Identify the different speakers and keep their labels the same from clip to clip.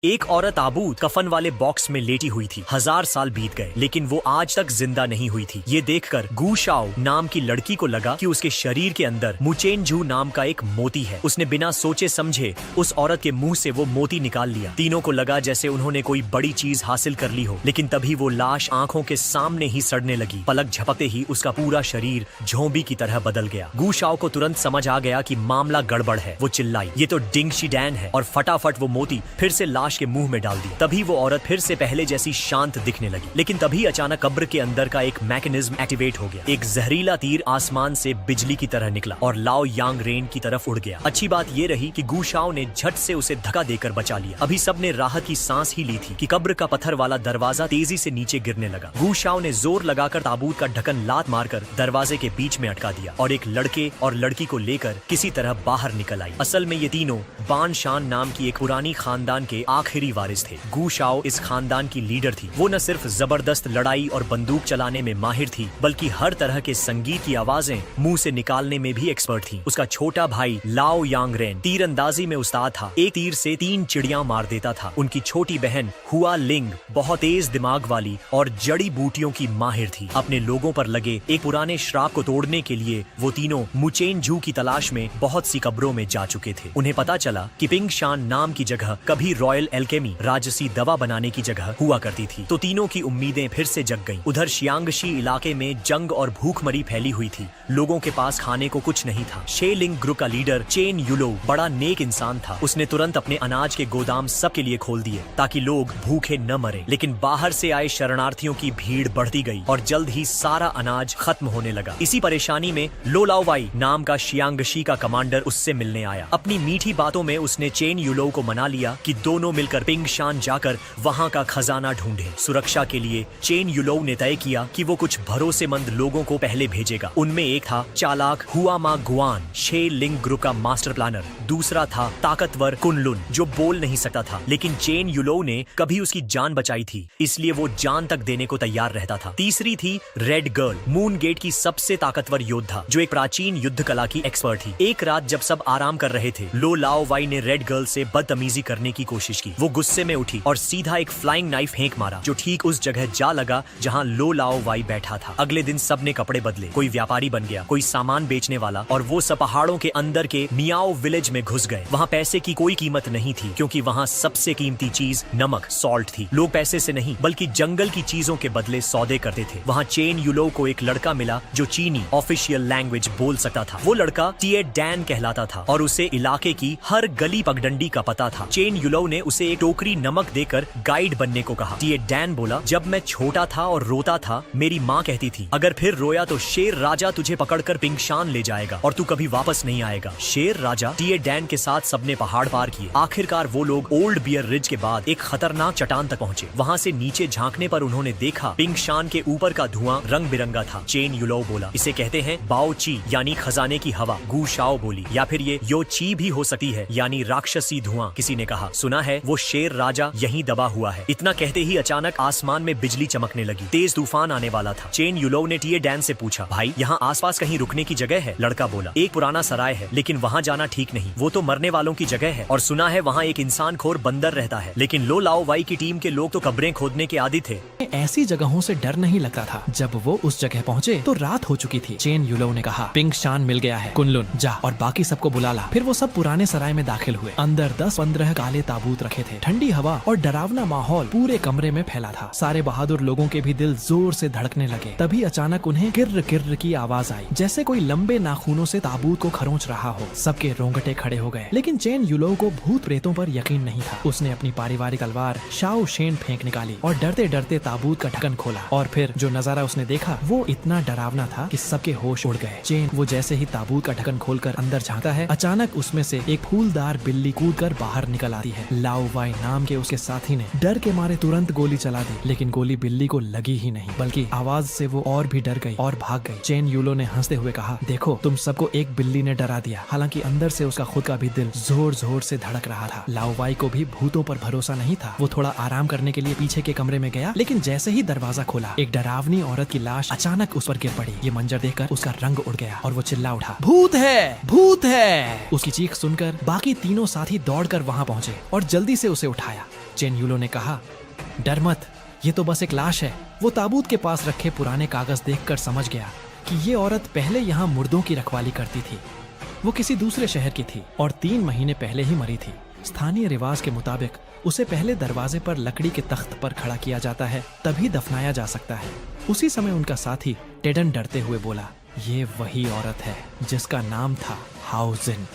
Speaker 1: एक औरत ताबूत कफन वाले बॉक्स में लेटी हुई थी। 1000 साल बीत गए लेकिन वो आज तक जिंदा नहीं हुई थी। ये देखकर गु शाओ नाम की लड़की को लगा कि उसके शरीर के अंदर मुचेनझू नाम का एक मोती है। उसने बिना सोचे समझे उस औरत के मुंह से वो मोती निकाल लिया। तीनों को लगा जैसे उन्होंने कोई बड़ी चीज हासिल कर ली हो, लेकिन तभी वो लाश आंखों के सामने ही सड़ने लगी। पलक झपकते ही उसका पूरा शरीर झोंबी की तरह बदल गया। गु शाओ को तुरंत समझ आ गया कि मामला गड़बड़ है। वो चिल्लाई, ये तो डिंग शीडैन है, और फटाफट वो मोती फिर से लाश के मुंह में डाल दी। तभी वो औरत फिर से पहले जैसी शांत दिखने लगी। लेकिन तभी अचानक कब्र के अंदर का एक मैकेनिज्म एक्टिवेट हो गया। एक जहरीला तीर आसमान से बिजली की तरह निकला और लाओ यांग रेन की तरफ उड़ गया। अच्छी बात ये रही कि गु शाओ ने झट से उसे धक्का देकर बचा लिया। अभी सबने राहत की सांस ही ली थी कि कब्र का पत्थर वाला दरवाजा तेजी से नीचे गिरने लगा। गु शाओ ने जोर लगाकर ताबूत का ढक्कन लात मारकर दरवाजे के बीच में अटका दिया और एक लड़के और लड़की को लेकर किसी तरह बाहर निकल आई। असल में ये तीनों बान शान नाम की एक पुरानी खानदान के आखिरी वारिस थे। गु शाओ इस खानदान की लीडर थी। वो न सिर्फ जबरदस्त लड़ाई और बंदूक चलाने में माहिर थी, बल्कि हर तरह के संगीत की आवाजें मुंह से निकालने में भी एक्सपर्ट थी। उसका छोटा भाई लाओ यांग रेन तीरंदाजी में उस्ताद था। एक तीर से 3 चिड़िया मार देता था। उनकी छोटी बहन हुआ लिंग बहुत तेज दिमाग वाली और जड़ी बूटियों की माहिर थी। अपने लोगों पर लगे एक पुराने श्राप को तोड़ने के लिए वो तीनों मुचेनझू की तलाश में बहुत सी कब्रों में जा चुके थे। उन्हें पता चला कि पिंग शान नाम की जगह कभी रॉयल एल्केमी राजसी दवा बनाने की जगह हुआ करती थी। तो तीनों की उम्मीदें फिर से जग गईं। उधर शियांगशी इलाके में जंग और भूखमरी फैली हुई थी। लोगों के पास खाने को कुछ नहीं था। शेलिंग ग्रुप का लीडर चेन युलो बड़ा नेक इंसान था। उसने तुरंत अपने अनाज के गोदाम सबके लिए खोल दिए ताकि लोग भूखे न मरे। लेकिन बाहर से आए शरणार्थियों की भीड़ बढ़ती गई और जल्द ही सारा अनाज खत्म होने लगा। इसी परेशानी में लो लाओवाई नाम का शियांगशी का कमांडर उससे मिलने आया। अपनी मीठी बातों में उसने चेन युलो को मना लिया कि दोनों मिलकर पिंग शान जाकर वहां का खजाना ढूंढे। सुरक्षा के लिए चेन युलो ने तय किया कि वो कुछ भरोसेमंद लोगों को पहले भेजेगा। उनमें एक था चालाक हुआ मा गुआन, शे लिंग ग्रुप का मास्टर प्लानर। दूसरा था ताकतवर कुनलुन जो बोल नहीं सकता था, लेकिन चेन युलो ने कभी उसकी जान बचाई थी, इसलिए वो जान तक देने को तैयार रहता था। तीसरी थी रेड गर्ल, मून गेट की सबसे ताकतवर योद्धा जो एक प्राचीन युद्ध कला की एक्सपर्ट थी। एक रात जब सब आराम कर रहे थे, लो लाओवाई ने रेड गर्ल से बदतमीजी करने की कोशिश की। वो गुस्से में उठी और सीधा एक फ्लाइंग नाइफ फेंक मारा जो ठीक उस जगह जा लगा जहां लो लाओवाई बैठा था। अगले दिन सबने कपड़े बदले, कोई व्यापारी बन गया, कोई सामान बेचने वाला, और वो सब पहाड़ों के अंदर के मियाओ विलेज में घुस गए। वहाँ पैसे की कोई कीमत नहीं थी क्योंकि वहाँ सबसे कीमती चीज नमक सॉल्ट थी। लोग पैसे से नहीं बल्कि जंगल की चीजों के बदले सौदे करते थे। वहाँ चेन युलो को एक लड़का मिला जो चीनी ऑफिशियल लैंग्वेज बोल सकता था। वो लड़का टिए डैन कहलाता था और उसे इलाके की हर गली पगडंडी का पता था। चेन युलो ने उसे एक टोकरी नमक देकर गाइड बनने को कहा। टिए डैन बोला, जब मैं छोटा था और रोता था, मेरी माँ कहती थी अगर फिर रोया तो शेर राजा तुझे पकड़कर पिंगशान ले जाएगा और तू कभी वापस नहीं आएगा। शेर राजा टिए डैन के साथ सबने पहाड़ पार किए। आखिरकार वो लोग ओल्ड बियर रिज के बाद एक खतरनाक चट्टान तक पहुंचे। वहाँ से नीचे झांकने पर उन्होंने देखा पिंगशान के ऊपर का धुआं रंग बिरंगा था। चेन युलो बोला, इसे कहते हैं बाओ ची यानी खजाने की हवा। गु शाओ बोली, या फिर ये यो ची भी हो सकती है यानी राक्षसी धुआं। किसी ने कहा, सुना है वो शेर राजा यहीं दबा हुआ है। इतना कहते ही अचानक आसमान में बिजली चमकने लगी। तेज तूफान आने वाला था। चेन युलो ने टिए डैन से पूछा, भाई यहाँ आसपास कहीं रुकने की जगह है? लड़का बोला, एक पुराना सराय है लेकिन वहाँ जाना ठीक नहीं, वो तो मरने वालों की जगह है और सुना है वहाँ एक इंसान खोर बंदर रहता है। लेकिन लो लाओवाई की टीम के लोग तो कब्रें खोदने के आदी थे।
Speaker 2: ऐसी जगहों से डर नहीं लगता था। जब वो उस जगह पहुँचे तो रात हो चुकी थी। चेन युलो ने कहा, पिंग शान मिल गया है, कुनलुन जा और बाकी सबको बुला ला। फिर वो सब पुराने सराय में दाखिल हुए। अंदर 10-15 काले ताबूत रखे थे। ठंडी हवा और डरावना माहौल पूरे कमरे में फैला था। सारे बहादुर लोगों के भी दिल जोर से धड़कने लगे। तभी अचानक उन्हें किर्र किर्र की आवाज आई, जैसे कोई लंबे नाखूनों से ताबूत को खरोंच रहा हो। सबके रोंगटे खड़े हो गए। लेकिन चेन युलो को भूत प्रेतों पर यकीन नहीं था। उसने अपनी पारिवारिक तलवार शाओ शेन फेंक निकाली और डरते डरते ताबूत का ढक्कन खोला। और फिर जो नजारा उसने देखा वो इतना डरावना था कि सबके होश उड़ गए। चेन वो जैसे ही ताबूत का ढक्कन खोलकर अंदर झांकता है, अचानक उसमें से एक फूलदार बिल्ली कूदकर बाहर निकल आती है। लाओवाई नाम के उसके साथी ने डर के मारे तुरंत गोली चला दी, लेकिन गोली बिल्ली को लगी ही नहीं, बल्कि आवाज से वो और भी डर गई और भाग गई। चेन युलो ने हंसते हुए कहा, देखो तुम सबको एक बिल्ली ने डरा दिया। हालांकि अंदर से उसका खुद का भी दिल जोर जोर से धड़क रहा था। लाओवाई को भी भूतों पर भरोसा नहीं था। वो थोड़ा आराम करने के लिए पीछे के कमरे में गया, लेकिन जैसे ही दरवाजा खोला एक डरावनी औरत की लाश अचानक उस पर गिर पड़ी। ये मंजर देखकर उसका रंग उड़ गया और वो चिल्ला उठा, भूत है, भूत है। उसकी चीख सुनकर बाकी तीनों साथी दौड़कर वहां पहुंचे और जल्दी से उसे उठाया। चेन यूलो ने कहा, डर मत, ये तो बस एक लाश है। वो ताबूत के पास रखे पुराने कागज देखकर समझ गया कि ये औरत पहले यहाँ मुर्दों की रखवाली करती थी। वो किसी दूसरे शहर की थी और 3 महीने पहले ही मरी थी। स्थानीय रिवाज के मुताबिक उसे पहले दरवाजे पर लकड़ी के तख्त पर खड़ा किया जाता है, तभी दफनाया जा सकता है। उसी समय उनका साथी टेडन डरते हुए बोला, ये वही औरत है जिसका नाम था हाउजिन।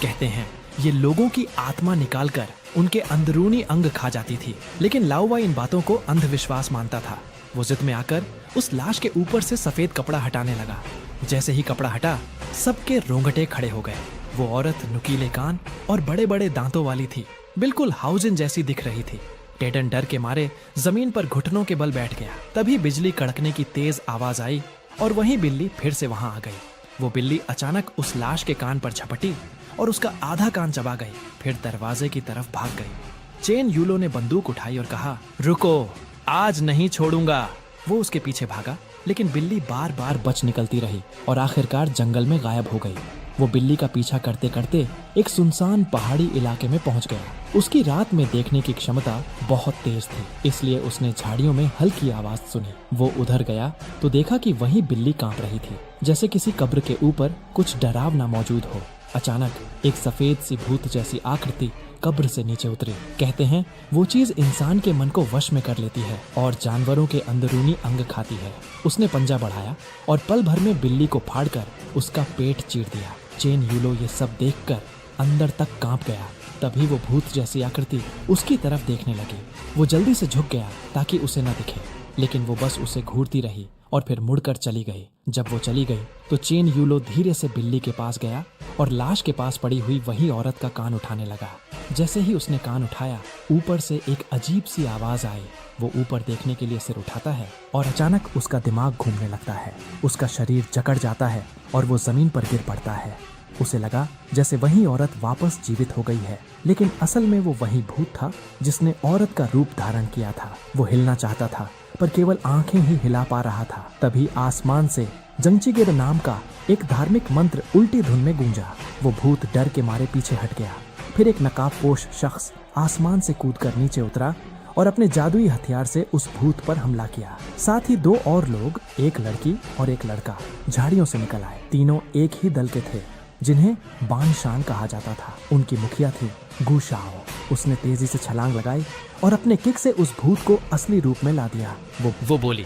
Speaker 2: कहते हैं ये लोगों की आत्मा निकालकर उनके अंदरूनी अंग खा जाती थी। लेकिन लाओवा इन बातों को अंधविश्वास मानता था। वो जिद में आकर उस लाश के ऊपर से सफेद कपड़ा हटाने लगा। जैसे ही कपड़ा हटा, सबके रोंगटे खड़े हो गए। वो औरत नुकीले कान और बड़े बड़े दांतों वाली थी, बिल्कुल हाउजिन जैसी दिख रही थी। टेडन डर के मारे जमीन पर घुटनों के बल बैठ गया। तभी बिजली कड़कने की तेज आवाज आई और वहीं बिल्ली फिर से वहां आ गई। वो बिल्ली अचानक उस लाश के कान पर झपटी और उसका आधा कान चबा गई, फिर दरवाजे की तरफ भाग गई। चेन यूलो ने बंदूक उठाई और कहा, रुको, आज नहीं छोड़ूंगा। वो उसके पीछे भागा, लेकिन बिल्ली बार बार बच निकलती रही और आखिरकार जंगल में गायब हो गई। वो बिल्ली का पीछा करते करते एक सुनसान पहाड़ी इलाके में पहुंच गया। उसकी रात में देखने की क्षमता बहुत तेज थी, इसलिए उसने झाड़ियों में हल्की आवाज सुनी। वो उधर गया तो देखा कि वही बिल्ली कांप रही थी, जैसे किसी कब्र के ऊपर कुछ डरावना मौजूद हो। अचानक एक सफेद सी भूत जैसी आकृति कब्र से नीचे उतरी। कहते हैं वो चीज इंसान के मन को वश में कर लेती है और जानवरों के अंदरूनी अंग खाती है। उसने पंजा बढ़ाया और पल भर में बिल्ली को फाड़कर उसका पेट चीर दिया। चेन यूलो ये सब देखकर अंदर तक कांप गया। तभी वो भूत जैसी आकृति उसकी तरफ देखने लगी। वो जल्दी से झुक गया ताकि उसे न दिखे, लेकिन वो बस उसे घूरती रही और फिर मुड़कर चली गई। जब वो चली गई तो चेन यूलो धीरे से बिल्ली के पास गया और लाश के पास पड़ी हुई वही औरत का कान उठाने लगा। जैसे ही उसने कान उठाया, ऊपर से एक अजीब सी आवाज आई। वो ऊपर देखने के लिए सिर उठाता है और अचानक उसका दिमाग घूमने लगता है। उसका शरीर जकड़ जाता है और वो जमीन पर गिर पड़ता है। उसे लगा जैसे वही औरत वापस जीवित हो गई है, लेकिन असल में वो वही भूत था जिसने औरत का रूप धारण किया था। वो हिलना चाहता था पर केवल आंखें ही हिला पा रहा था। तभी आसमान से जंगचिगिर नाम का एक धार्मिक मंत्र उल्टी धुन में गूंजा। वो भूत डर के मारे पीछे हट गया। फिर एक नकाबपोश शख्स आसमान से कूदकर नीचे उतरा और अपने जादुई हथियार से उस भूत पर हमला किया। साथ ही 2 और लोग, एक लड़की और एक लड़का, झाड़ियों से निकल आए। तीनों एक ही दल के थे जिन्हें बानशान कहा जाता था। उनकी मुखिया थी गुशाओ। उसने तेजी से छलांग लगाई और अपने किक से उस भूत को असली रूप में ला दिया।
Speaker 3: वो बोली,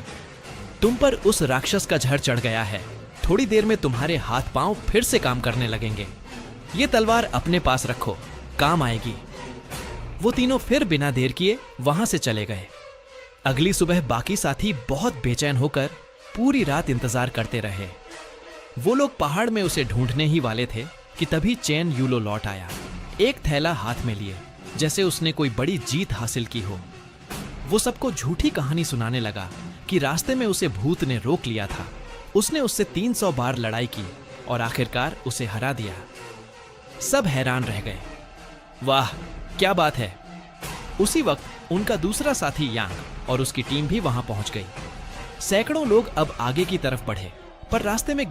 Speaker 3: तुम पर उस राक्षस का झड़ चढ़ गया है। थोड़ी देर में तुम्हारे हाथ पांव फिर से काम करने लगेंगे। ये तलवार अपने पास रखो, काम आएगी। वो तीनों फिर बिना देर किए वहां से चले गए। अगली सुबह बाकी साथी बहुत बेचैन होकर पूरी रात इंतजार करते रहे। वो लोग पहाड़ में उसे ढूंढने ही वाले थे कि तभी चेन यूलो लौट आया, एक थैला हाथ में लिए, जैसे उसने कोई बड़ी जीत हासिल की हो। वो सबको झूठी कहानी सुनाने लगा कि रास्ते में उसे भूत ने रोक लिया था। उसने उससे 300 बार लड़ाई की और आखिरकार उसे हरा दिया। सब हैरान रह गए। वाह, क्या बात है। उसी वक्त उनका दूसरा साथी यांग और उसकी टीम भी वहां पहुंच गई। सैकड़ों लोग अब आगे की तरफ बढ़े, पर रास्ते में